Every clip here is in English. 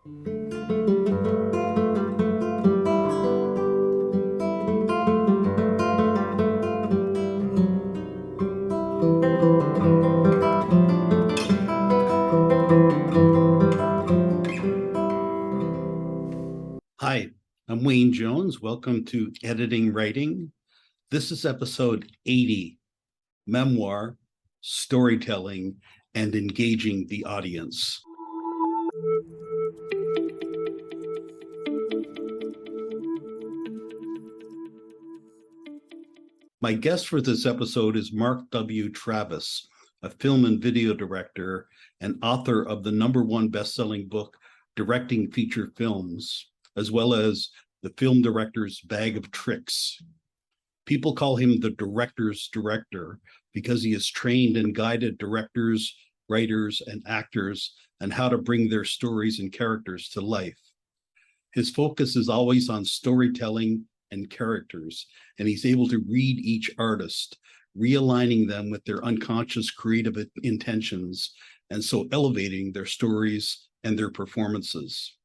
Hi, I'm Wayne Jones. Welcome to Editing Writing. This is episode 80, Memoir, Storytelling, and Engaging the Audience. My guest for this episode is Mark W. Travis, a film and video director and author of the #1 best-selling book, Directing Feature Films, as well as The Film Director's Bag of Tricks. People call him the director's director because he has trained and guided directors, writers, and actors on how to bring their stories and characters to life. His focus is always on storytelling and characters, and he's able to read each artist, realigning them with their unconscious creative intentions, and so elevating their stories and their performances.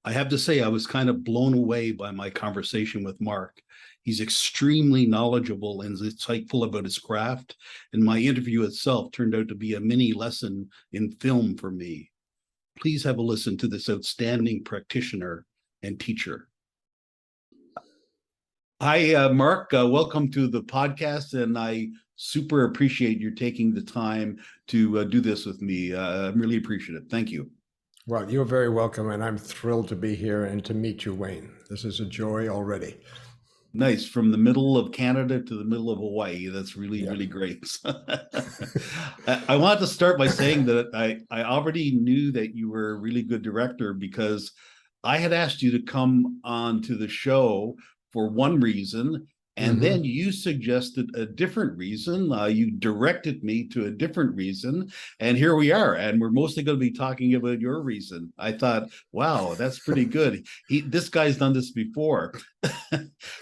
I have to say, I was kind of blown away by my conversation with Mark. He's extremely knowledgeable and insightful about his craft, and my interview itself turned out to be a mini lesson in film for me. Please have a listen to this outstanding practitioner and teacher. Hi, Mark. Welcome to the podcast, and I super appreciate you taking the time to do this with me. I'm really appreciative. Thank you. Well, you're very welcome, and I'm thrilled to be here and to meet you, Wayne. This is a joy already. Nice. From the middle of Canada to the middle of Hawaii. That's really, really great. I wanted to start by saying that I already knew that you were a really good director because I had asked you to come on to the show for one reason, and then you suggested a different reason. You directed me to a different reason, and here we are. And we're mostly going to be talking about your reason. I thought, wow, that's pretty good. This guy's done this before.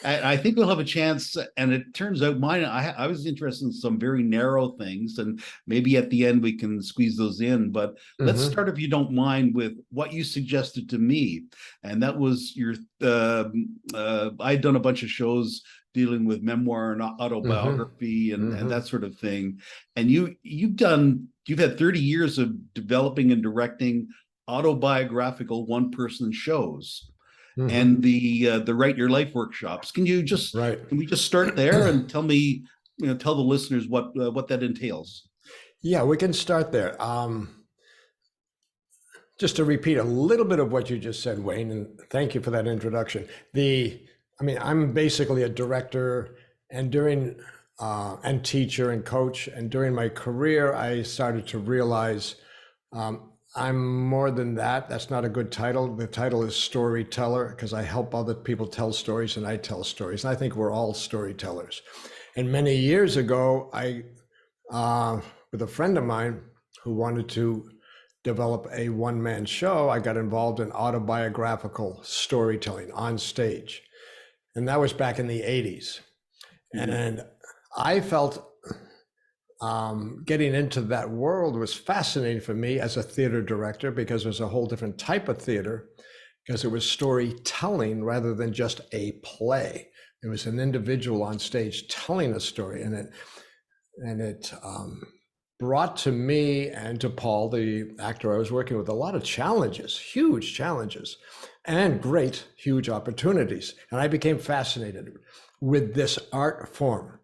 I think we'll have a chance. And it turns out mine, I was interested in some very narrow things, and maybe at the end we can squeeze those in. But let's start, if you don't mind, with what you suggested to me. And that was I'd done a bunch of shows dealing with memoir and autobiography and that sort of thing. And you've had 30 years of developing and directing autobiographical one-person shows and the Write Your Life workshops. Can we just start there and tell the listeners what that entails? Yeah, we can start there. Just to repeat a little bit of what you just said, Wayne, and thank you for that introduction. I'm basically a director and teacher and coach. And during my career, I started to realize I'm more than that. That's not a good title. The title is storyteller because I help other people tell stories and I tell stories. And I think we're all storytellers. And many years ago, I, with a friend of mine who wanted to develop a one-man show, I got involved in autobiographical storytelling on stage. And that was back in the 80s. And I felt getting into that world was fascinating for me as a theater director because it was a whole different type of theater, because it was storytelling rather than just a play. It was an individual on stage telling a story, and it brought to me and to Paul, the actor I was working with, a lot of challenges, huge challenges, and great, huge opportunities. And I became fascinated with this art form.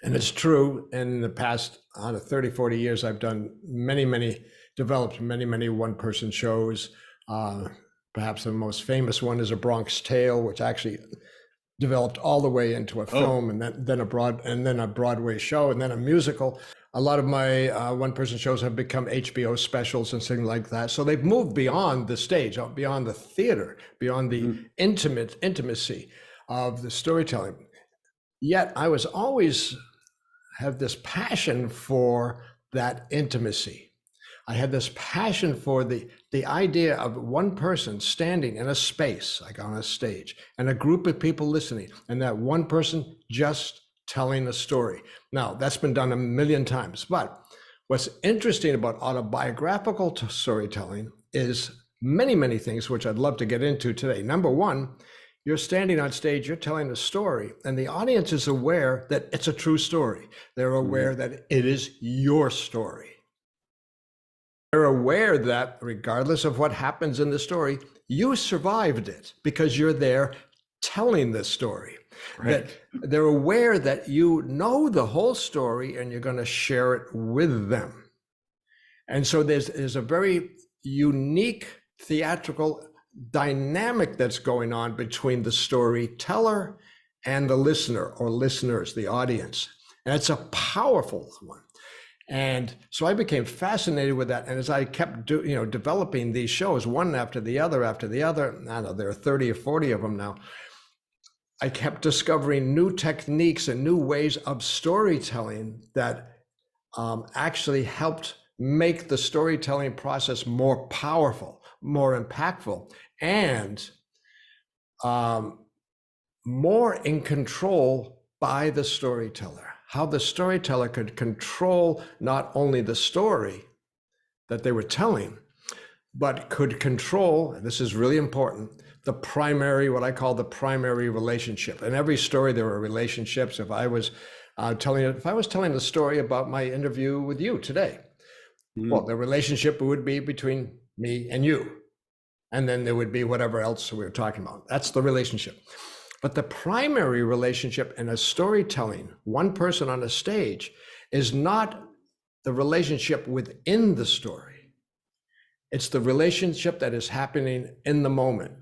And it's true, in the past 30, 40 years, I've developed many one-person shows. Perhaps the most famous one is A Bronx Tale, which actually developed all the way into a film, and then a Broadway show, and then a musical. A lot of my one-person shows have become HBO specials and things like that. So they've moved beyond the stage, beyond the theater, beyond the intimacy of the storytelling. Yet I was always have this passion for that intimacy. I had this passion for the idea of one person standing in a space, like on a stage, and a group of people listening, and that one person just telling a story. Now, that's been done a million times, but what's interesting about autobiographical storytelling is many, many things, which I'd love to get into today. Number one, you're standing on stage, you're telling a story, and the audience is aware that it's a true story. They're aware that it is your story. They're aware that regardless of what happens in the story, you survived it because you're there telling this story. Right. That they're aware that you know the whole story and you're going to share it with them. And so there's a very unique theatrical dynamic that's going on between the storyteller and the listener, or listeners, the audience. And it's a powerful one. And so I became fascinated with that. And as I kept developing these shows, one after the other, I don't know, there are 30 or 40 of them now. I kept discovering new techniques and new ways of storytelling that actually helped make the storytelling process more powerful, more impactful, and more in control by the storyteller. How the storyteller could control not only the story that they were telling, but could control, and this is really important, the primary, what I call the primary relationship. In every story, there are relationships. If I was telling the story about my interview with you today, well, the relationship would be between me and you. And then there would be whatever else we were talking about. That's the relationship. But the primary relationship in a storytelling, one person on a stage, is not the relationship within the story. It's the relationship that is happening in the moment,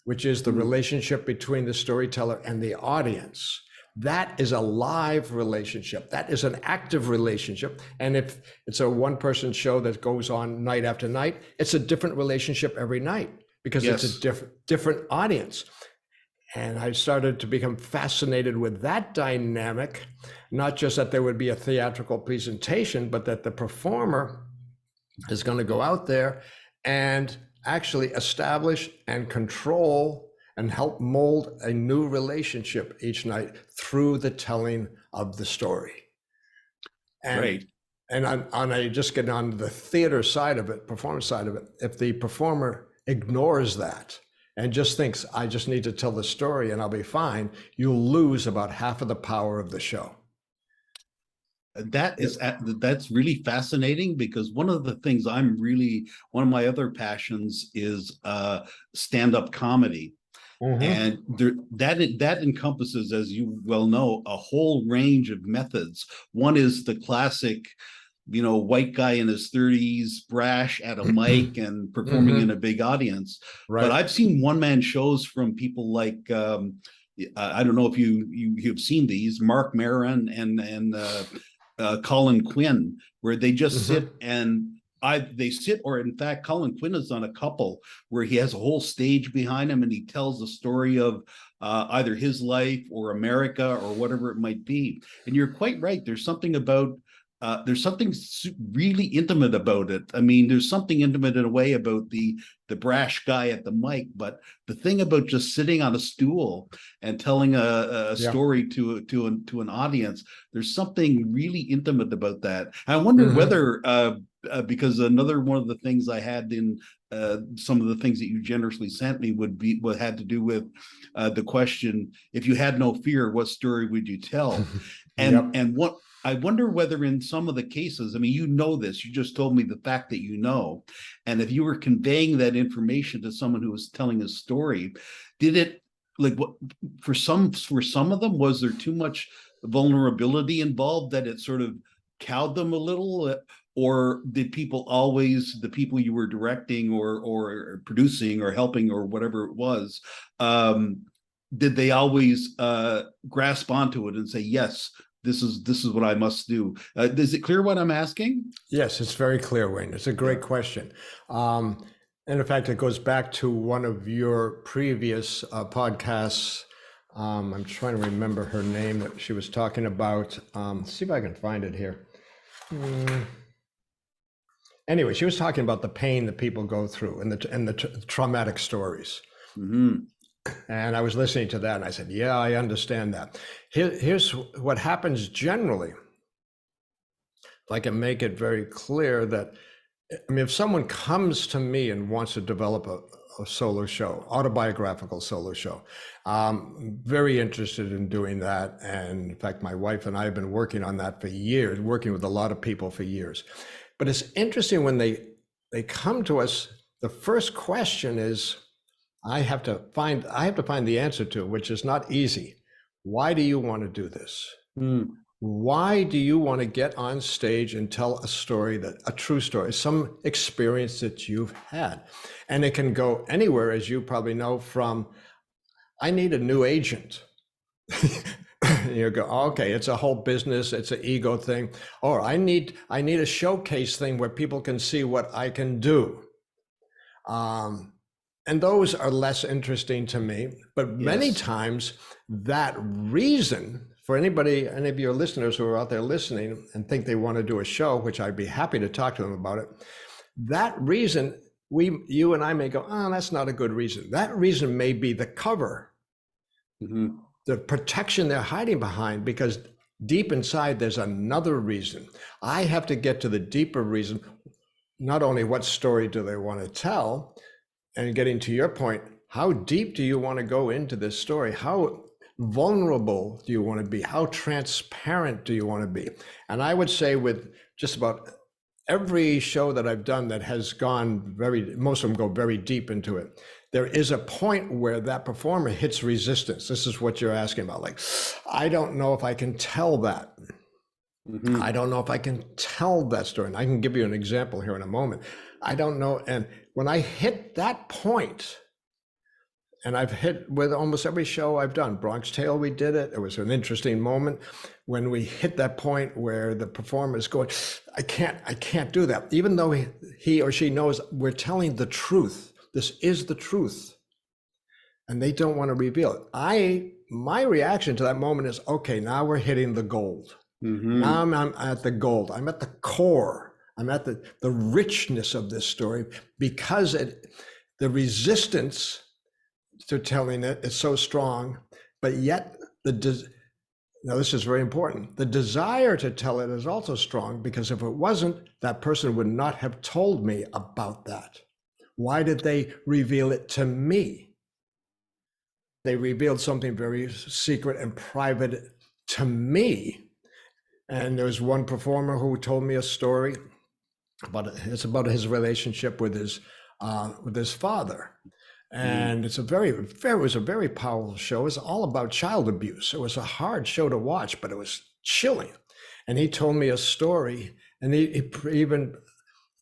which is the relationship between the storyteller and the audience. That is a live relationship. That is an active relationship. And if it's a one-person show that goes on night after night, it's a different relationship every night because it's a different audience. And I started to become fascinated with that dynamic, not just that there would be a theatrical presentation, but that the performer is going to go out there and actually establish and control and help mold a new relationship each night through the telling of the story. And, right. And I just get on the theater side of it, performance side of it. If the performer ignores that and just thinks, I just need to tell the story and I'll be fine, you'll lose about half of the power of the show. That's really fascinating, because one of the things one of my other passions is stand-up comedy. And that encompasses, as you well know, a whole range of methods. One is the classic, white guy in his 30s, brash at a mic and performing in a big audience. Right. But I've seen one-man shows from people like, I don't know if you've seen these, Mark Maron and Colin Quinn, where they just sit and or in fact, Colin Quinn is on a couple where he has a whole stage behind him and he tells the story of either his life or America or whatever it might be. And you're quite right. There's something really intimate about it. I mean, there's something intimate in a way about the brash guy at the mic, but the thing about just sitting on a stool and telling a story to an audience, there's something really intimate about that. I wonder whether because another one of the things I had in some of the things that you generously sent me had to do with the question, if you had no fear, what story would you tell? And what I wonder whether in some of the cases, I mean, this, you just told me the fact that and if you were conveying that information to someone who was telling a story, did it, like, what for some of them, was there too much vulnerability involved that it sort of cowed them a little? Or did the people you were directing or producing or helping or whatever it was, did they always grasp onto it and say, yes, this is what I must do? Is it clear what I'm asking? Yes, it's very clear, Wayne. It's a great question. And in fact, it goes back to one of your previous podcasts. I'm trying to remember her name that she was talking about. Let's see if I can find it here. Anyway, she was talking about the pain that people go through and the traumatic stories. And I was listening to that and I said, yeah, I understand that. Here's what happens generally. If I can make it very clear that I mean, if someone comes to me and wants to develop a solo show, autobiographical solo show, I'm very interested in doing that. And in fact, my wife and I have been working on that for years, working with a lot of people for years. But it's interesting when they come to us, the first question is, I have to find the answer to, which is not easy. Why do you want to do this? Mm. Why do you want to get on stage and tell a story, that a true story, some experience that you've had? And it can go anywhere, as you probably know, from I need a new agent. You go, okay, it's a whole business, it's an ego thing. Or I need a showcase thing where people can see what I can do. And those are less interesting to me. But many times that reason, for any of your listeners who are out there listening and think they want to do a show, which I'd be happy to talk to them about it, that reason, you and I may go, oh, that's not a good reason. That reason may be the cover, the protection they're hiding behind, because deep inside there's another reason. I have to get to the deeper reason, not only what story do they want to tell, and getting to your point, how deep do you want to go into this story? How vulnerable do you want to be? How transparent do you want to be? And I would say with just about every show that I've done that has gone most of them go very deep into it, there is a point where that performer hits resistance. This is what you're asking about. Like, I don't know if I can tell that. I don't know if I can tell that story. And I can give you an example here in a moment. I don't know. And when I hit that point, and I've hit with almost every show I've done, Bronx Tale, we did it. It was an interesting moment when we hit that point where the performer is going, I can't do that. Even though he or she knows we're telling the truth. This is the truth. And they don't want to reveal it. My reaction to that moment is, okay, now we're hitting the gold. Now I'm at the gold. I'm at the core. I'm at the richness of this story, because the resistance to telling it is so strong, but yet now this is very important. The desire to tell it is also strong, because if it wasn't, that person would not have told me about that. Why did they reveal it to me? They revealed something very secret and private to me. And there was one performer who told me a story about his relationship with his father. And it was a very powerful show. It was all about child abuse. It was a hard show to watch, but it was chilling. And he told me a story, and he even,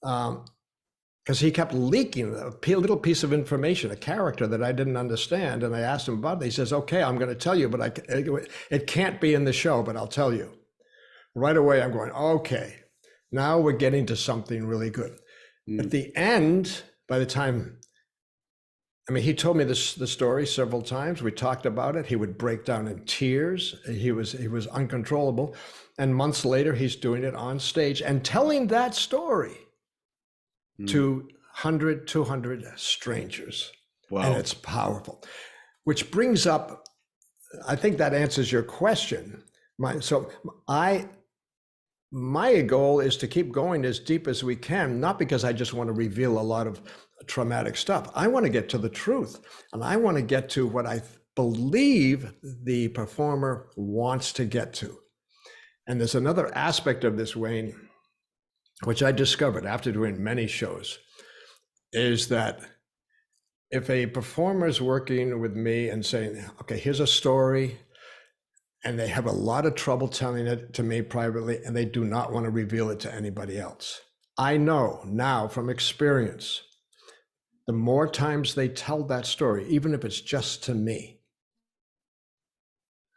because he kept leaking a little piece of information, a character that I didn't understand. And I asked him about it. He says, okay, I'm going to tell you, but it can't be in the show, but I'll tell you. Right away, I'm going, okay, now we're getting to something really good. At the end, by the time, I mean, he told me the story several times. We talked about it. He would break down in tears. He was uncontrollable. And months later, he's doing it on stage and telling that story to 100, 200 strangers. Wow. And it's powerful, which brings up, I think that answers your question. My goal is to keep going as deep as we can, not because I just want to reveal a lot of traumatic stuff. I want to get to the truth, and I want to get to what I believe the performer wants to get to. And there's another aspect of this, Wayne, which I discovered after doing many shows, is that if a performer is working with me and saying, okay, here's a story, and they have a lot of trouble telling it to me privately, and they do not want to reveal it to anybody else. I know now from experience, the more times they tell that story, even if it's just to me,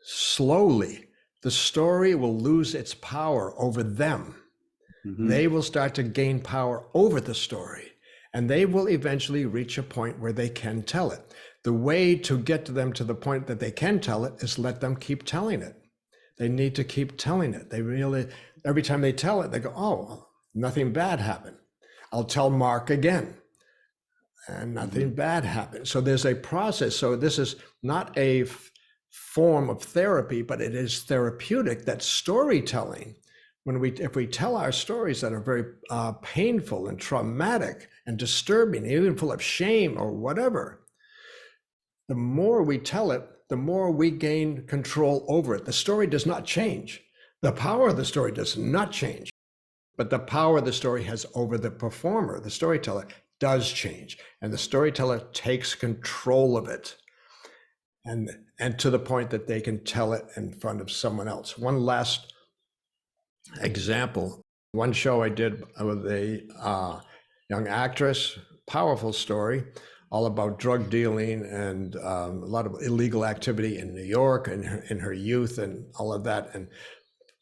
slowly the story will lose its power over them. They will start to gain power over the story, and they will eventually reach a point where they can tell it. The way to get to them to the point that they can tell it is let them keep telling it. They need to keep telling it. They really, every time they tell it, they go, oh, nothing bad happened. I'll tell Mark again, and nothing bad happened. So there's a process. So this is not a form of therapy, but it is therapeutic, that storytelling if we tell our stories that are very painful and traumatic and disturbing, even full of shame or whatever, the more we tell it, the more we gain control over it. The story does not change. The power of the story does not change, but the power the story has over the performer, the storyteller, does change. And the storyteller takes control of it. And to the point that they can tell it in front of someone else. One last example, one show I did with a young actress, powerful story, all about drug dealing and a lot of illegal activity in New York and in her youth and all of that, and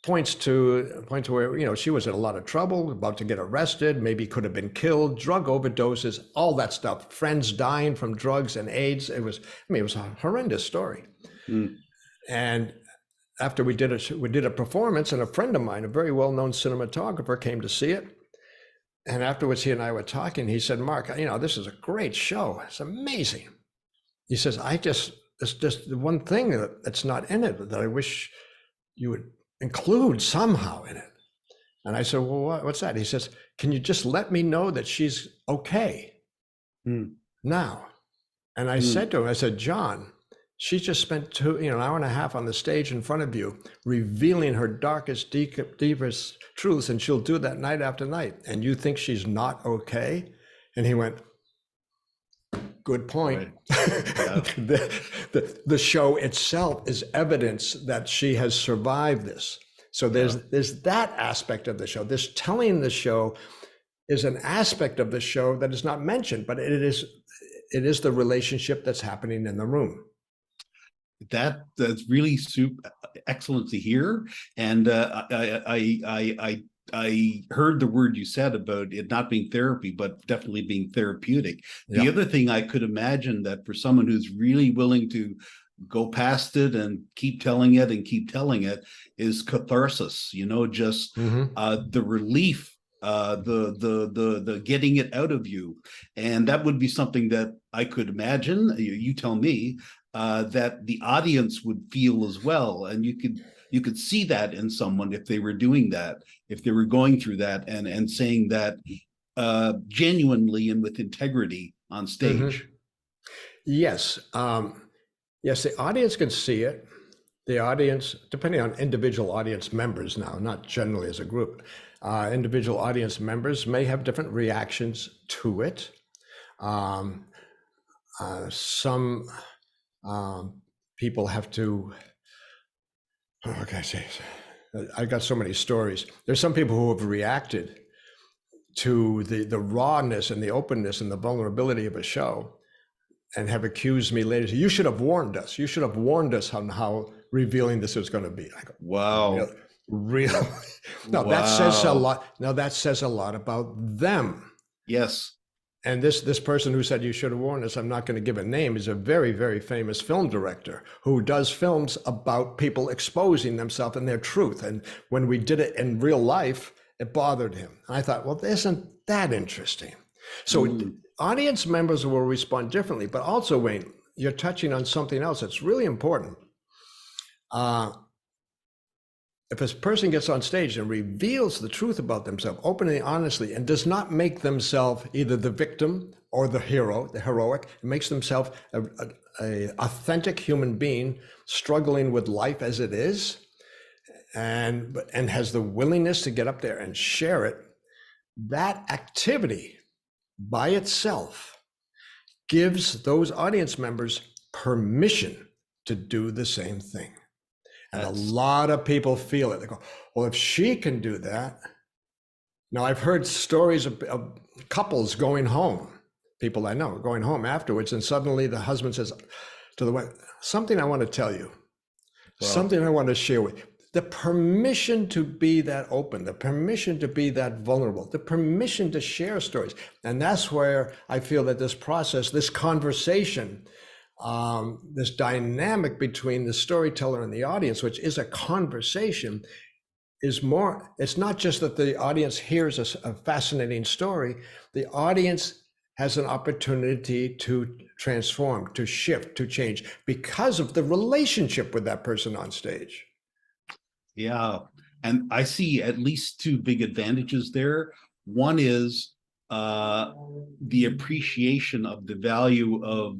points to where, you know, she was in a lot of trouble, about to get arrested, maybe could have been killed, drug overdoses, all that stuff, friends dying from drugs and AIDS. It was a horrendous story. And after we did a performance, and a friend of mine, a very well-known cinematographer, came to see it. And afterwards, he and I were talking. He said, "Mark, you know, this is a great show. It's amazing." He says, "It's just the one thing that's not in it that I wish you would include somehow in it." And I said, "Well, what's that?" He says, "Can you just let me know that she's okay now?" And I said to him, I said, "John, she just spent an hour and a half on the stage in front of you, revealing her darkest, deepest truths, and she'll do that night after night. And you think she's not okay?" And he went, "Good point." Right. Yeah. the show itself is evidence that she has survived this. So there's that aspect of the show. This telling the show is an aspect of the show that is not mentioned, but it is the relationship that's happening in the room. That's really excellent to hear. And I heard the word you said about it not being therapy, but definitely being therapeutic. The other thing I could imagine that for someone who's really willing to go past it and keep telling it is catharsis, you know, just the relief, the getting it out of you. And that would be something that I could imagine, you tell me, that the audience would feel as well. And you could see that in someone if they were doing that, if they were going through that and saying that genuinely and with integrity on stage. Yes. Yes, the audience can see it. The audience, depending on individual audience members now, not generally as a group, individual audience members may have different reactions to it. Some people have to, what can I say? I got so many stories. There's some people who have reacted to the rawness and the openness and the vulnerability of a show and have accused me later. "You should have warned us. You should have warned us on how revealing this was going to be." I go, "Wow. Really?" No, wow. That says a lot. Now that says a lot about them. Yes. And this person who said "you should have warned us," I'm not going to give a name, is a very, very famous film director who does films about people exposing themselves and their truth. And when we did it in real life, it bothered him. And I thought, well, isn't that interesting? So audience members will respond differently, but also, Wayne, you're touching on something else that's really important. If a person gets on stage and reveals the truth about themselves openly, honestly, and does not make themselves either the victim or the hero, the heroic, it makes themselves a authentic human being struggling with life as it is, and has the willingness to get up there and share it, that activity by itself gives those audience members permission to do the same thing. And a lot of people feel it. They go, "Well, if she can do that." Now, I've heard stories of couples going home, people I know going home afterwards, and suddenly the husband says to the wife, "Something I want to tell you, something I want to share with you." The permission to be that open, the permission to be that vulnerable, the permission to share stories. And that's where I feel that this process, this conversation, this dynamic between the storyteller and the audience, which is a conversation, is more, it's not just that the audience hears a fascinating story, the audience has an opportunity to transform, to shift, to change because of the relationship with that person on stage. Yeah, And I see at least two big advantages there. One is the appreciation of the value of,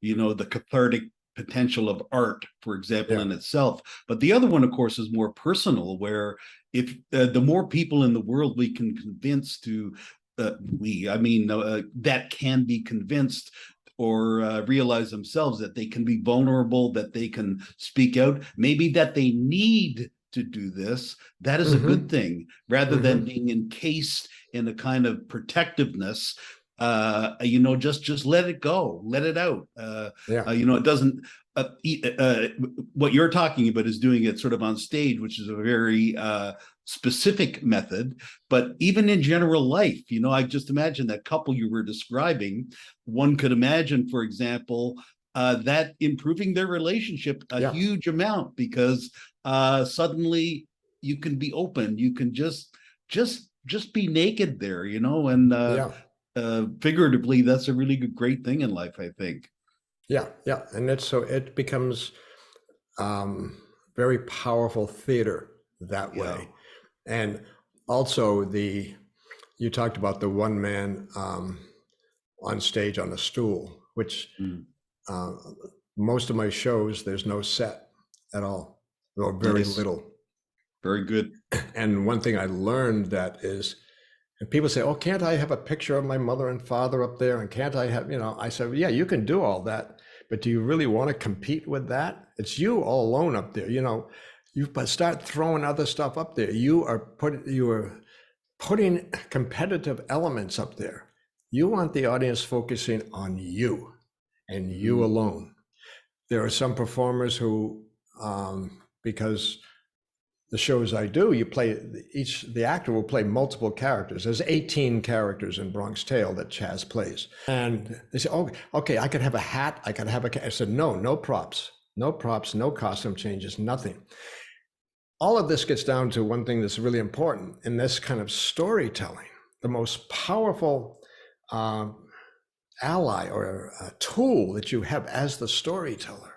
the cathartic potential of art, for example, Yeah. in itself. But the other one, of course, is more personal, where if the more people in the world we can convince to, that can be convinced or realize themselves that they can be vulnerable, that they can speak out, maybe that they need to do this, that is a good thing, rather than being encased in a kind of protectiveness. Just let it go, let it out. Yeah. It doesn't. What you're talking about is doing it sort of on stage, which is a very specific method. But even in general life, I just imagine that couple you were describing. One could imagine, for example, that improving their relationship a Yeah. huge amount, because suddenly you can be open, you can just be naked there, and Yeah. figuratively, that's a really great thing in life, I think. Yeah. Yeah. And it becomes very powerful theater that Yeah. way. And also you talked about the one man on stage on a stool, which Mm. most of my shows, there's no set at all, or very Nice. little. Very good. And one thing I learned that is, and people say, oh, can't I have a picture of my mother and father up there? And can't I have, I said, yeah, you can do all that. But do you really want to compete with that? It's you all alone up there. You start throwing other stuff up there. You are putting competitive elements up there. You want the audience focusing on you and you alone. There are some performers who, because the shows I do, the actor will play multiple characters. There's 18 characters in Bronx Tale that Chaz plays. And they say, oh, okay, I could have a hat, I said, no props, no costume changes, nothing. All of this gets down to one thing that's really important in this kind of storytelling. The most powerful ally or tool that you have as the storyteller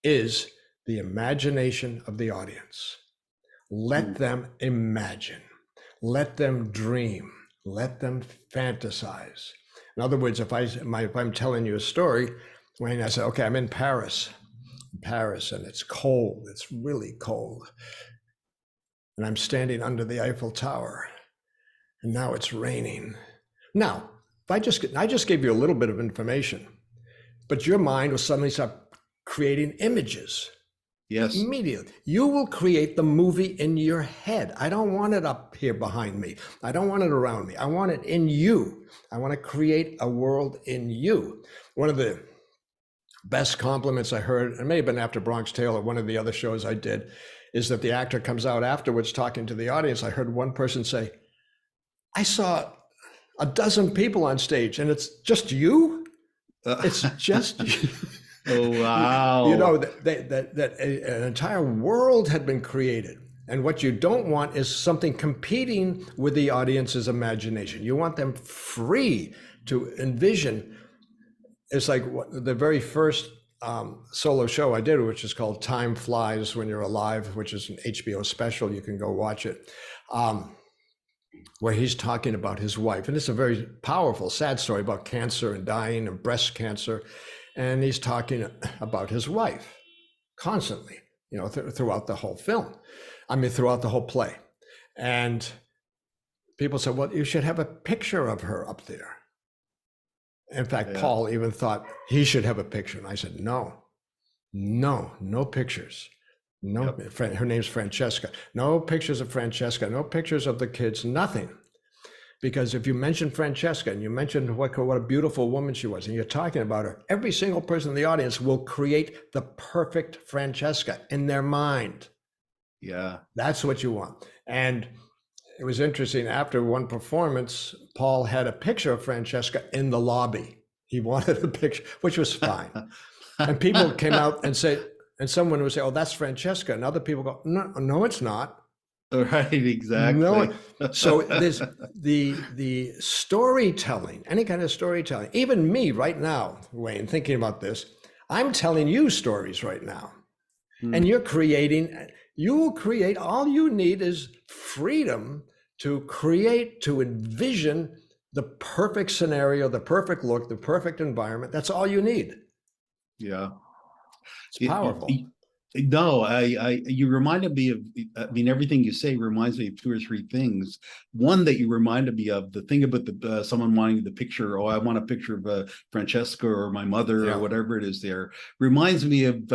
is the imagination of the audience. Let them imagine, let them dream, let them fantasize. In other words, if I'm telling you a story, Wayne, I say, okay, I'm in Paris, and it's cold, it's really cold. And I'm standing under the Eiffel Tower, and now it's raining. Now, if I just gave you a little bit of information, but your mind will suddenly start creating images. Yes. Immediately. You will create the movie in your head. I don't want it up here behind me. I don't want it around me. I want it in you. I want to create a world in you. One of the best compliments I heard, it may have been after Bronx Tale or one of the other shows I did, is that the actor comes out afterwards talking to the audience. I heard one person say, I saw a dozen people on stage and it's just you? It's just you. Oh, wow. That an entire world had been created. And what you don't want is something competing with the audience's imagination. You want them free to envision. It's like the very first solo show I did, which is called Time Flies When You're Alive, which is an HBO special. You can go watch it. Where he's talking about his wife. And it's a very powerful, sad story about cancer and dying and breast cancer. And he's talking about his wife constantly, throughout the whole film. Throughout the whole play. And people said, well, you should have a picture of her up there. In fact, yeah. Paul even thought he should have a picture. And I said, no pictures. No, yep. Her name's Francesca. No pictures of Francesca, no pictures of the kids, nothing. Because if you mention Francesca and you mention what a beautiful woman she was, and you're talking about her, every single person in the audience will create the perfect Francesca in their mind. Yeah. That's what you want. And it was interesting, after one performance, Paul had a picture of Francesca in the lobby. He wanted a picture, which was fine. And people came out and said, and someone would say, oh, that's Francesca. And other people go, no, it's not. Right, exactly. No. So there's the storytelling, any kind of storytelling. Even me right now, Wayne, thinking about this, I'm telling you stories right now. And you're creating You will create, all you need is freedom to create, to envision the perfect scenario, the perfect look, the perfect environment. That's all you need. Yeah. It's It, powerful. no, you reminded me of, I mean, everything you say reminds me of two or three things. One that you reminded me of, the thing about the someone wanting the picture, oh, I want a picture of Francesca or my mother or Yeah. whatever it is there, reminds me of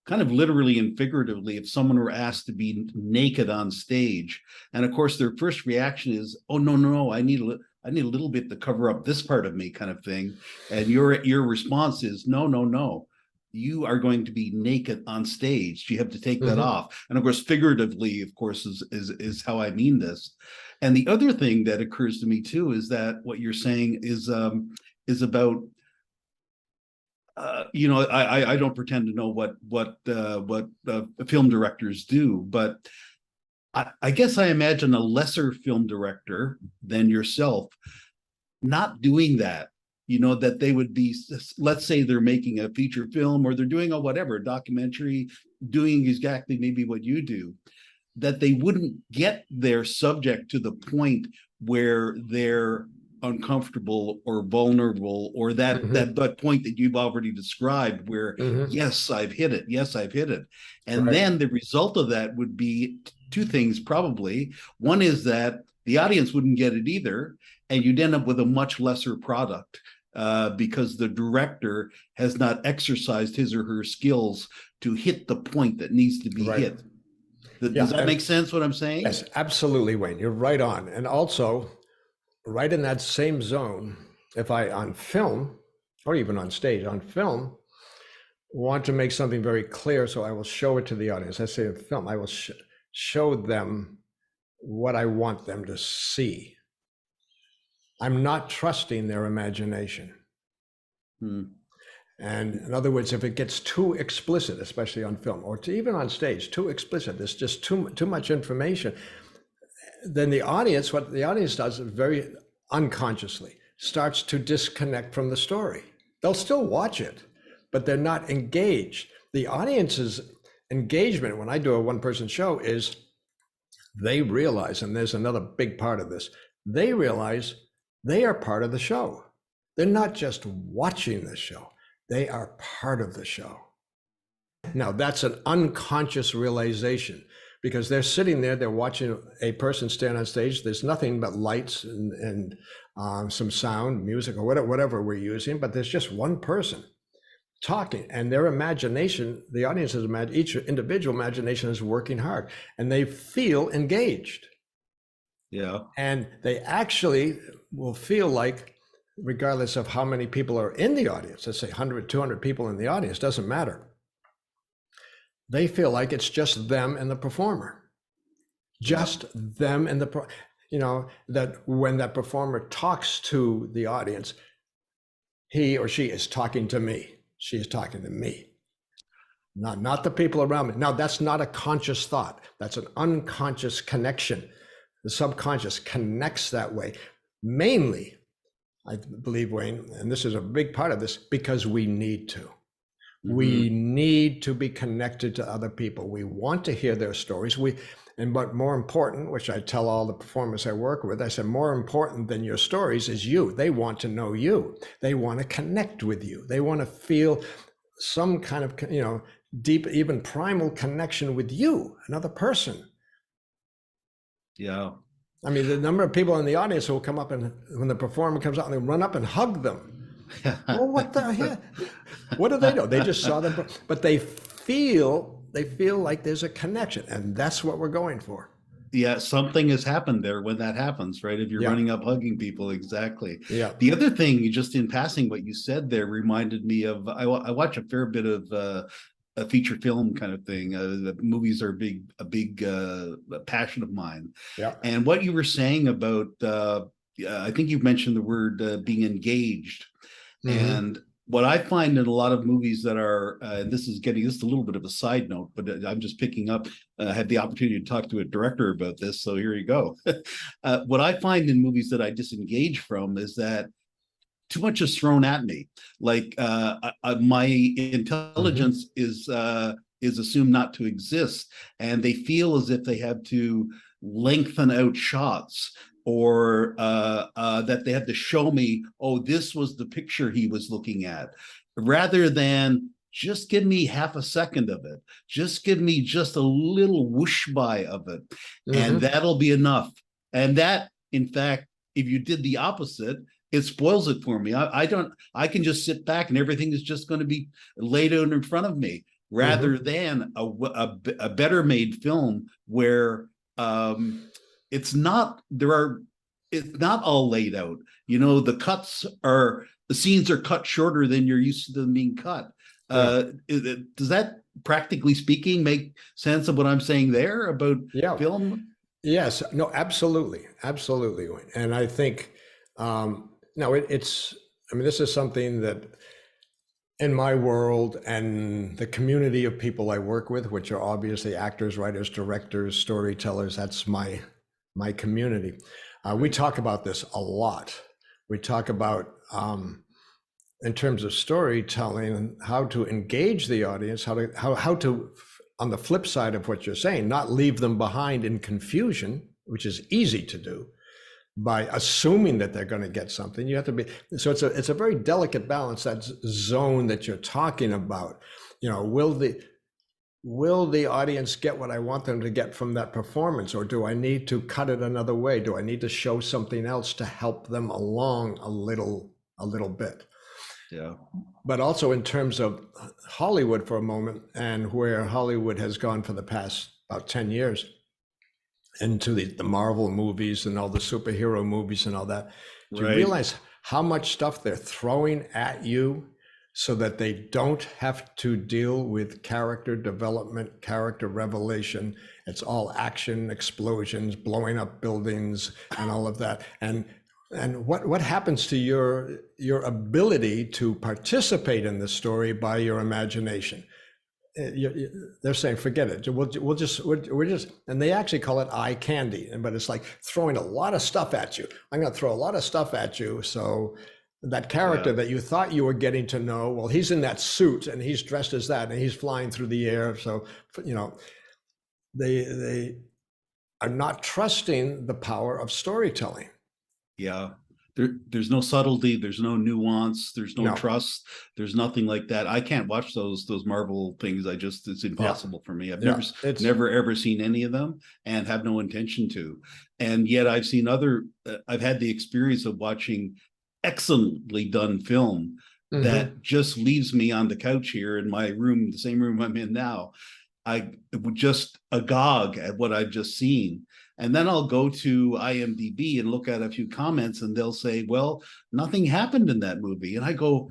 kind of literally and figuratively, if someone were asked to be naked on stage. And of course, their first reaction is, oh, no, no, no, I need a little bit to cover up this part of me, kind of thing. And your response is, no, no, no, you are going to be naked on stage. You have to take that Mm-hmm. off. And of course, figuratively, of course, is how I mean this. And the other thing that occurs to me too is that what you're saying is about I don't pretend to know what film directors do, but I guess I imagine a lesser film director than yourself not doing that. That they would be, let's say they're making a feature film or they're doing a whatever, documentary, doing exactly maybe what you do, that they wouldn't get their subject to the point where they're uncomfortable or vulnerable, or that Mm-hmm. that that point that you've already described where Mm-hmm. yes, I've hit it, yes, I've hit it. And Right. then the result of that would be two things probably. One is that the audience wouldn't get it either, and you'd end up with a much lesser product, because the director has not exercised his or her skills to hit the point that needs to be Right. hit. Does Yeah. that And make sense what I'm saying? yes, absolutely, Wayne. You're right on. And also, right in that same zone, if I on film or even on stage, on film, want to make something very clear, so I will show it to the audience. I say in film, I will show them what I want them to see. I'm not trusting their imagination. Hmm. And in other words, if it gets too explicit, especially on film or even on stage, too explicit, there's just too much information, then the audience, what the audience does is very unconsciously starts to disconnect from the story. They'll still watch it, but they're not engaged. The audience's engagement when I do a one-person show is they realize, and there's another big part of this, they realize they are part of the show. They're not just watching the show, they are part of the show. Now, that's an unconscious realization because they're sitting there, they're watching a person stand on stage. There's nothing but lights and some sound, music, or whatever we're using, but there's just one person talking, and their imagination, the audience's each individual imagination is working hard, and they feel engaged. Yeah. And they actually will feel like, regardless of how many people are in the audience, let's say 100, 200 people in the audience, doesn't matter. They feel like it's just them and the performer, just them and that when that performer talks to the audience, he or she is talking to me. She is talking to me, not the people around me. Now, that's not a conscious thought. That's an unconscious connection. The subconscious connects that way, mainly, I believe, Wayne, and this is a big part of this, because we need to. Mm-hmm. We need to be connected to other people. We want to hear their stories. But more important, which I tell all the performers I work with, I said, more important than your stories is you. They want to know you. They want to connect with you. They want to feel some kind of, deep, even primal connection with you, another person. Yeah. I mean, the number of people in the audience who will come up and when the performer comes out and they run up and hug them. Well, what the hell? What do they know? They just saw them, but they feel like there's a connection, and that's what we're going for. Yeah, something has happened there when that happens, right? If you're Yeah. running up hugging people, exactly. Yeah. The other thing, just in passing, what you said there reminded me of, I watch a fair bit of a feature film kind of thing. The movies are a big passion of mine. Yeah. And what you were saying about, I think you mentioned the word being engaged. Mm-hmm. And what I find in a lot of movies that are, this is a little bit of a side note, but I'm just picking up, had the opportunity to talk to a director about this. So here you go. What I find in movies that I disengage from is that too much is thrown at me. Like my intelligence is is assumed not to exist, and they feel as if they have to lengthen out shots, or that they have to show me, oh, this was the picture he was looking at, rather than just give me half a second of it. Just give me just a little whoosh by of it, and Mm-hmm. that'll be enough. And that, in fact, if you did the opposite, it spoils it for me. I don't. I can just sit back and everything is just going to be laid out in front of me, rather Mm-hmm. than a better made film where it's not there are it's not all laid out. You know, the scenes are cut shorter than you're used to them being cut. Yeah. Does that, practically speaking, make sense of what I'm saying there about Yeah. film? Yes. No, absolutely. Absolutely. And I think, no, it's, I mean, this is something that in my world and the community of people I work with, which are obviously actors, writers, directors, storytellers, that's my community. We talk about this a lot. We talk about, in terms of storytelling, how to engage the audience, how to, on the flip side of what you're saying, not leave them behind in confusion, which is easy to do by assuming that they're going to get something. You have to be, so it's a very delicate balance, that zone that you're talking about. You know, will the audience get what I want them to get from that performance, or do I need to cut it another way? Do I need to show something else to help them along a little bit? Yeah. But also in terms of Hollywood for a moment, and where Hollywood has gone for the past about 10 years into the Marvel movies and all the superhero movies and all that. Do you Right. realize how much stuff they're throwing at you so that they don't have to deal with character development, character revelation? It's all action, explosions, blowing up buildings and all of that. And what happens to your ability to participate in the story by your imagination? They're saying, forget it. We're just, and they actually call it eye candy, but it's like throwing a lot of stuff at you. I'm going to throw a lot of stuff at you. So that character that you thought you were getting to know, well, he's in that suit and he's dressed as that and he's flying through the air. So, you know, they are not trusting the power of storytelling. Yeah. There's no subtlety, there's no nuance, there's no No. trust, there's nothing like that. I can't watch those Marvel things. It's impossible for me. I've never ever seen any of them, and have no intention to. And yet I've seen I've had the experience of watching excellently done film that just leaves me on the couch here in my room, the same room I'm in now. I would just agog at what I've just seen. And then I'll go to IMDb and look at a few comments, and they'll say, well, nothing happened in that movie. And I go,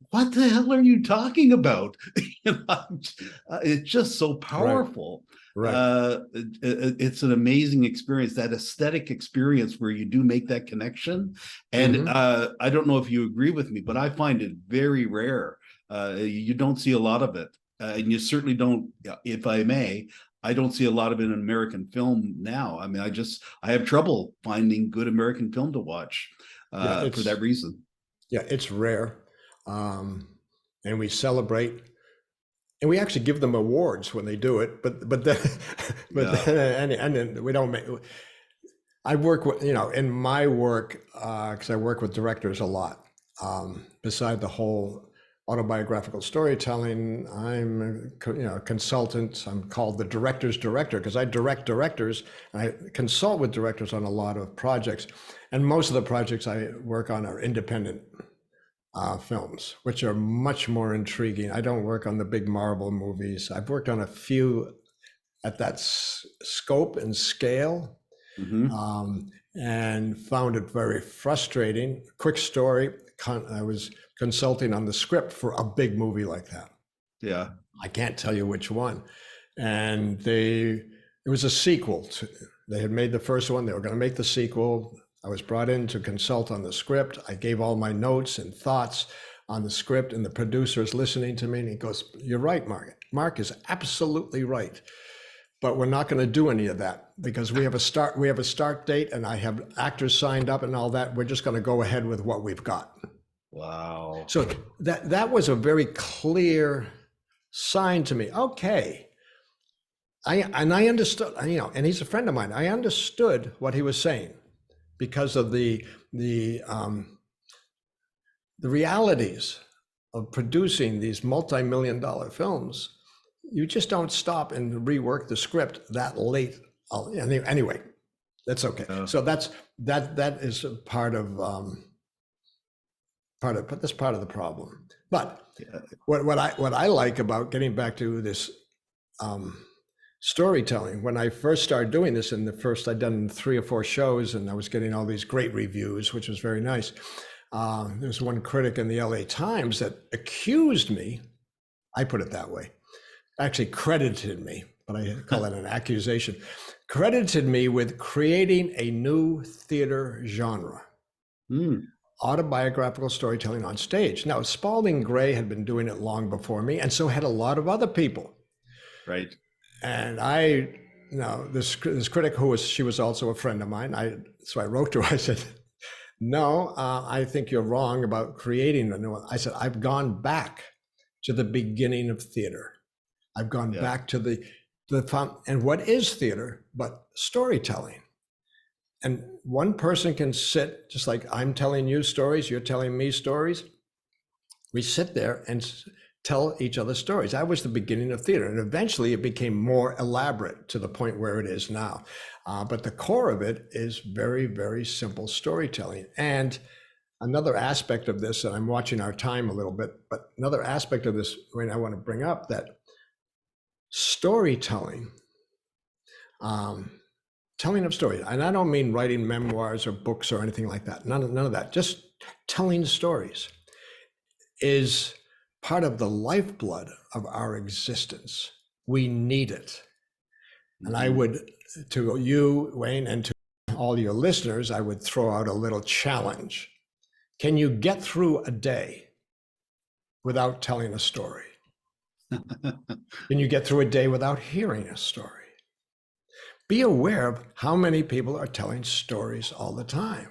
what the hell are you talking about? It's just so powerful. Right. It's an amazing experience, that aesthetic experience where you do make that connection. And I don't know if you agree with me, but I find it very rare. You don't see a lot of it. And you certainly don't, if I may, I don't see a lot of it in American film now. I mean, I have trouble finding good American film to watch for that reason. Yeah, it's rare. And we celebrate, and we actually give them awards when they do it, but then we don't make. I work with, in my work, because I work with directors a lot. Beside the whole autobiographical storytelling, I'm a consultant. I'm called the director's director because I direct directors. And I consult with directors on a lot of projects, and most of the projects I work on are independent films, which are much more intriguing. I don't work on the big Marvel movies. I've worked on a few at that scope and scale, and found it very frustrating. Quick story, I was consulting on the script for a big movie like that. Yeah. I can't tell you which one. And it was a sequel. They had made the first one. They were going to make the sequel. I was brought in to consult on the script. I gave all my notes and thoughts on the script, and the producer is listening to me, and he goes, "You're right, Mark. Mark is absolutely right. But we're not going to do any of that because we have a start date, and I have actors signed up and all that. We're just going to go ahead with what we've got." Wow. So that was a very clear signed to me, okay. I understood, and he's a friend of mine. I understood what he was saying because of the realities of producing these multi-million-dollar films. You just don't stop and rework the script that late. Anyway, that's okay. So that is part of the problem. But what I like about getting back to this storytelling, when I first started doing this, and I'd done 3 or 4 shows, and I was getting all these great reviews, which was very nice. There was one critic in the LA Times that accused me, I put it that way, actually credited me, but I call it an accusation, credited me with creating a new theater genre. Autobiographical storytelling on stage. Now, Spalding Gray had been doing it long before me, and so had a lot of other people. Right. And this critic she was also a friend of mine. So I wrote to her, I said, no, I think you're wrong about creating a new one. I said, I've gone back to the beginning of theater. I've gone back to the and what is theater but storytelling? And one person can sit, just like I'm telling you stories, you're telling me stories. We sit there and tell each other stories. That was the beginning of theater. And eventually it became more elaborate to the point where it is now. But the core of it is very, very simple storytelling. And another aspect of this, and I'm watching our time a little bit, but another aspect of this, Wayne, I want to bring up that storytelling, telling of stories, and I don't mean writing memoirs or books or anything like that. None of that. Just telling stories is part of the lifeblood of our existence. We need it. And I would, to you, Wayne, and to all your listeners, I would throw out a little challenge. Can you get through a day without telling a story? Can you get through a day without hearing a story? Be aware of how many people are telling stories all the time.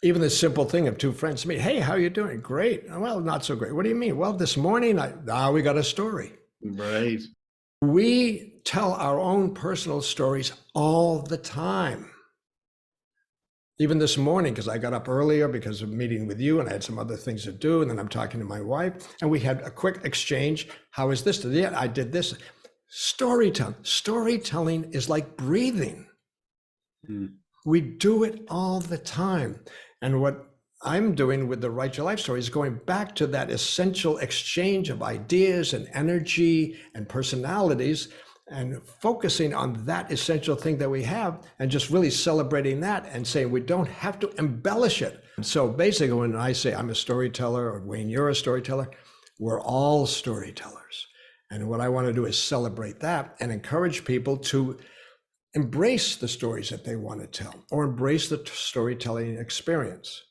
Even the simple thing of 2 friends meet. Hey, how are you doing? Great. Well, not so great. What do you mean? Well, this morning, we got a story. Right. We tell our own personal stories all the time. Even this morning, because I got up earlier because of meeting with you and I had some other things to do. And then I'm talking to my wife and we had a quick exchange. How is this? Yeah, I did this. Storytelling is like breathing. We do it all the time. And what I'm doing with the Write Your Life Story is going back to that essential exchange of ideas and energy and personalities and focusing on that essential thing that we have and just really celebrating that and saying we don't have to embellish it. And so basically when I say I'm a storyteller or Wayne, you're a storyteller, we're all storytellers. And what I want to do is celebrate that and encourage people to embrace the stories that they want to tell or embrace the storytelling experience.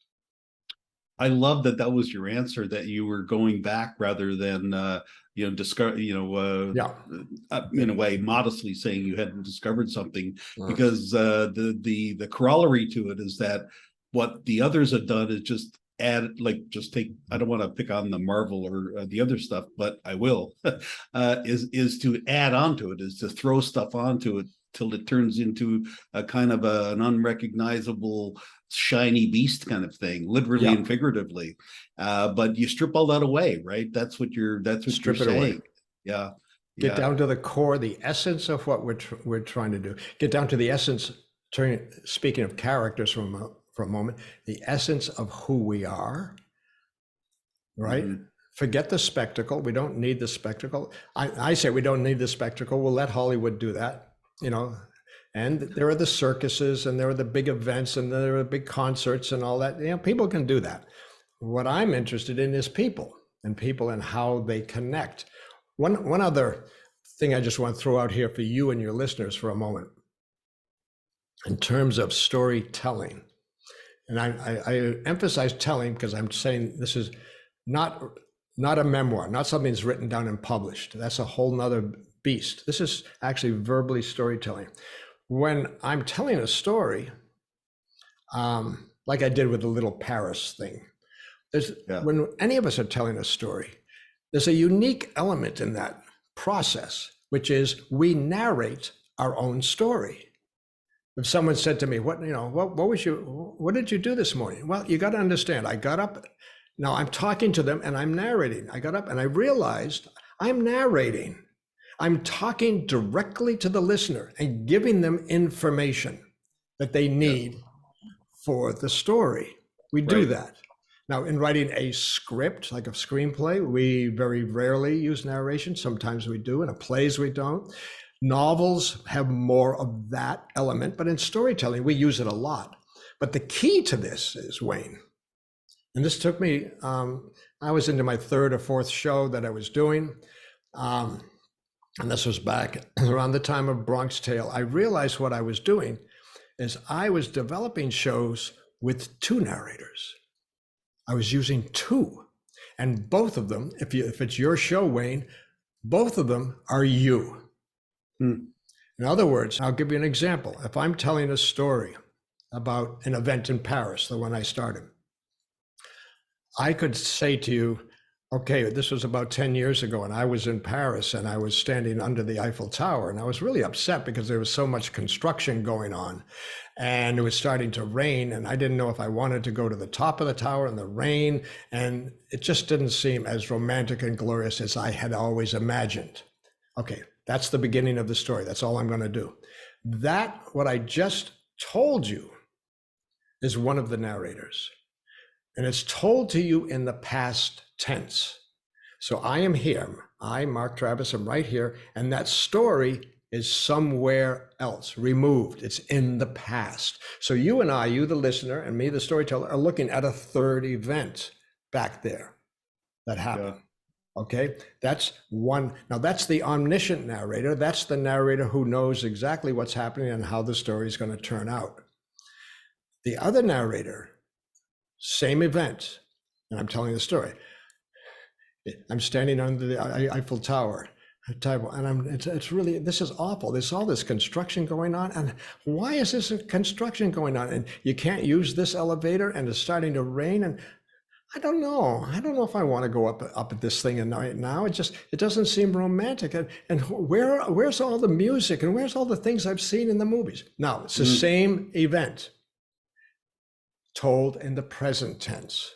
I love that was your answer, that you were going back rather than discover, in a way modestly saying you hadn't discovered something, because the corollary to it is that what the others have done is just add, I don't want to pick on the Marvel or the other stuff, but I will, is to add onto it, is to throw stuff onto it till it turns into a kind of an unrecognizable shiny beast kind of thing, literally and figuratively. But you strip all that away, right? That's what you're saying. Away. Yeah. Get down to the core, the essence of what we're trying to do. Get down to the essence. Speaking of characters for a moment, the essence of who we are, right? Forget the spectacle. We don't need the spectacle. I say we don't need the spectacle. We'll let Hollywood do that. And there are the circuses and there are the big events and there are big concerts and all that. People can do that. What I'm interested in is people and how they connect. One other thing I just want to throw out here for you and your listeners for a moment, in terms of storytelling. And I emphasize telling because I'm saying this is not a memoir, not something that's written down and published. That's a whole nother beast. This is actually verbally storytelling. When I'm telling a story, like I did with the little Paris thing, when any of us are telling a story, there's a unique element in that process, which is we narrate our own story. If someone said to me, what did you do this morning? Well, you got to understand, I got up. Now I'm talking to them and I'm narrating. I got up and I realized I'm narrating. I'm talking directly to the listener and giving them information that they need for the story. We do that. Now, in writing a script, like a screenplay, we very rarely use narration. Sometimes we do. In plays, we don't. Novels have more of that element, but in storytelling, we use it a lot. But the key to this is, Wayne, and this took me, I was into my third or fourth show that I was doing. And this was back around the time of Bronx Tale. I realized what I was doing is I was developing shows with two narrators. I was using two, and both of them, if it's your show, Wayne, both of them are you. In other words, I'll give you an example. If I'm telling a story about an event in Paris, the one I started, I could say to you, okay, this was about 10 years ago, and I was in Paris, and I was standing under the Eiffel Tower, and I was really upset because there was so much construction going on, and it was starting to rain, and I didn't know if I wanted to go to the top of the tower in the rain, and it just didn't seem as romantic and glorious as I had always imagined. Okay, that's the beginning of the story. That's all I'm going to do. That, what I just told you, is one of the narrators. And it's told to you in the past tense. So I am here. I, Mark Travis, am right here. And that story is somewhere else, removed. It's in the past. So you and I, you the listener, and me the storyteller, are looking at a third event back there that happened. Yeah. Okay, that's one. Now that's the omniscient narrator. That's the narrator who knows exactly what's happening and how the story is going to turn out. The other narrator, same event, and I'm telling the story. I'm standing under the Eiffel Tower, and it's really, this is awful. There's all this construction going on, and why is this construction going on? And you can't use this elevator, and it's starting to rain, and I don't know if I want to go up at this thing right now. It doesn't seem romantic. And where's all the music, and where's all the things I've seen in the movies? Now it's the same event, told in the present tense.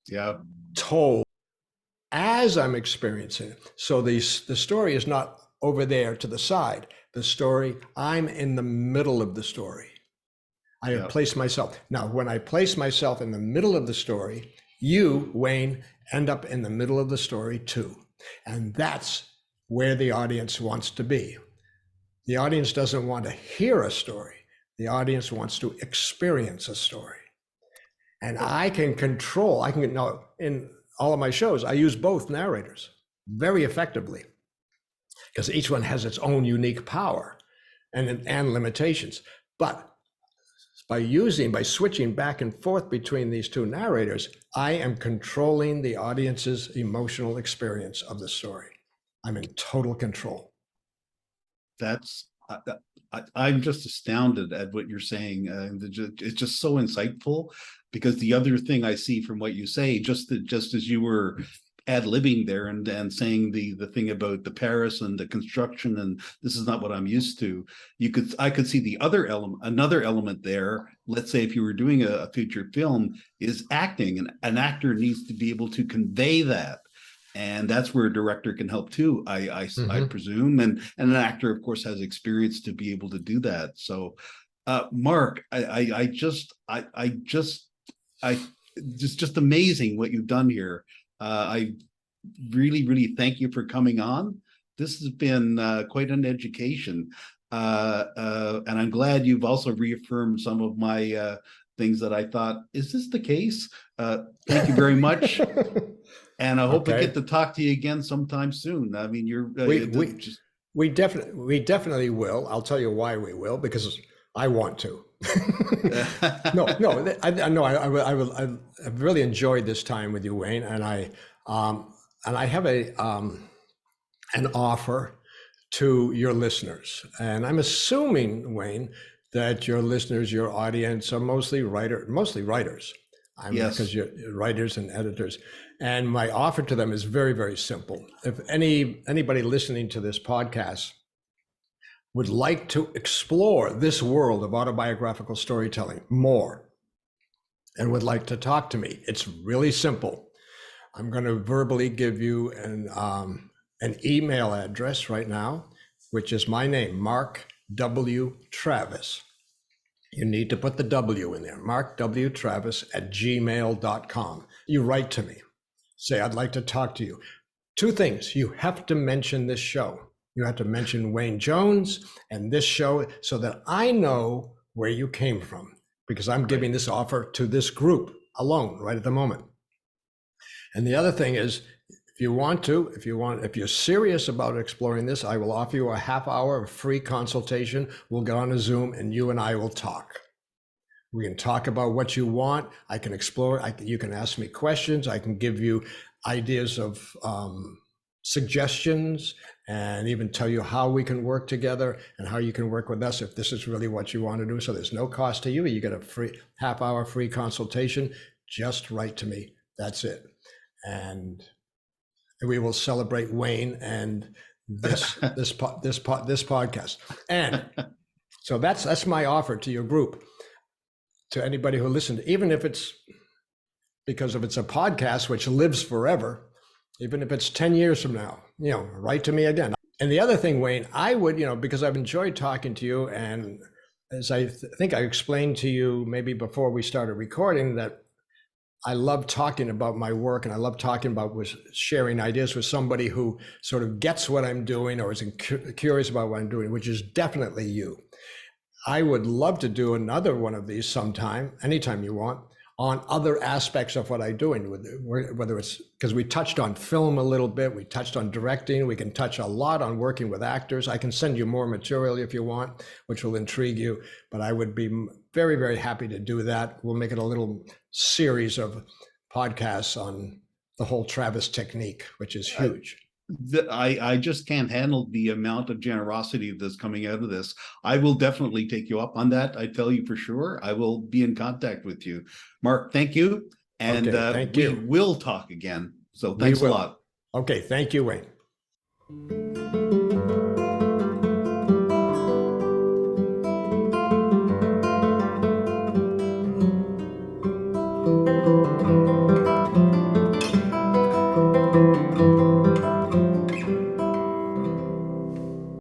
Yeah. Told as I'm experiencing it. So the story is not over there to the side. The story, I'm in the middle of the story. I have placed myself. Now, when I place myself in the middle of the story, you, Wayne, end up in the middle of the story too. And that's where the audience wants to be. The audience doesn't want to hear a story. The audience wants to experience a story. And I can now in all of my shows, I use both narrators very effectively because each one has its own unique power and limitations. But by switching back and forth between these two narrators, I am controlling the audience's emotional experience of the story. I'm in total control. I'm just astounded at what you're saying. It's just so insightful, because the other thing I see from what you say, just as you were ad-libbing there and saying the thing about the Paris and the construction, and this is not what I'm used to. I could see another element there. Let's say if you were doing a feature film, is acting, and an actor needs to be able to convey that. And that's where a director can help too, I presume. And an actor, of course, has experience to be able to do that. So, Mark, it's just amazing what you've done here. I really, really thank you for coming on. This has been quite an education. And I'm glad you've also reaffirmed some of my things that I thought, is this the case? Thank you very much. And I hope we get to talk to you again sometime soon. I mean, we definitely will. I'll tell you why we will, because I want to. I've really enjoyed this time with you, Wayne, and I have an offer to your listeners, and I'm assuming, Wayne, that your listeners, your audience, are mostly writers. Yes. Because you're writers and editors. And my offer to them is very, very simple. If anybody listening to this podcast would like to explore this world of autobiographical storytelling more and would like to talk to me, it's really simple. I'm going to verbally give you an email address right now, which is my name, Mark W. Travis. You need to put the W in there, markwtravis@gmail.com. You write to me, say, I'd like to talk to you. Two things: you have to mention this show. You have to mention Wayne Jones and this show so that I know where you came from, because I'm giving this offer to this group alone right at the moment. And the other thing is, if you're serious about exploring this, I will offer you a half hour of free consultation. We'll get on a Zoom and you and I will talk. We can talk about what you want. I can explore. You can ask me questions. I can give you ideas of suggestions, and even tell you how we can work together and how you can work with us if this is really what you want to do. So there's no cost to you. You get a free half hour free consultation. Just write to me. That's it. And we will celebrate Wayne and this podcast. And so that's my offer to your group, to anybody who listened, even if it's because if it's a podcast which lives forever, even if it's 10 years from now, write to me again. And the other thing, Wayne, I would, because I've enjoyed talking to you, and as I think I explained to you maybe before we started recording, that I love talking about my work, and I love talking about sharing ideas with somebody who sort of gets what I'm doing or is curious about what I'm doing, which is definitely you. I would love to do another one of these sometime, anytime you want, on other aspects of what I'm doing, whether it's because we touched on film a little bit, we touched on directing, we can touch a lot on working with actors. I can send you more material if you want, which will intrigue you, but I would be very, very happy to do that. We'll make it a little series of podcasts on the whole Travis technique, which is huge. I just can't handle the amount of generosity that's coming out of this. I will definitely take you up on that. I tell you for sure. I will be in contact with you. Mark, thank you. And okay, thank you. We will talk again. So thanks a lot. Okay, thank you, Wayne.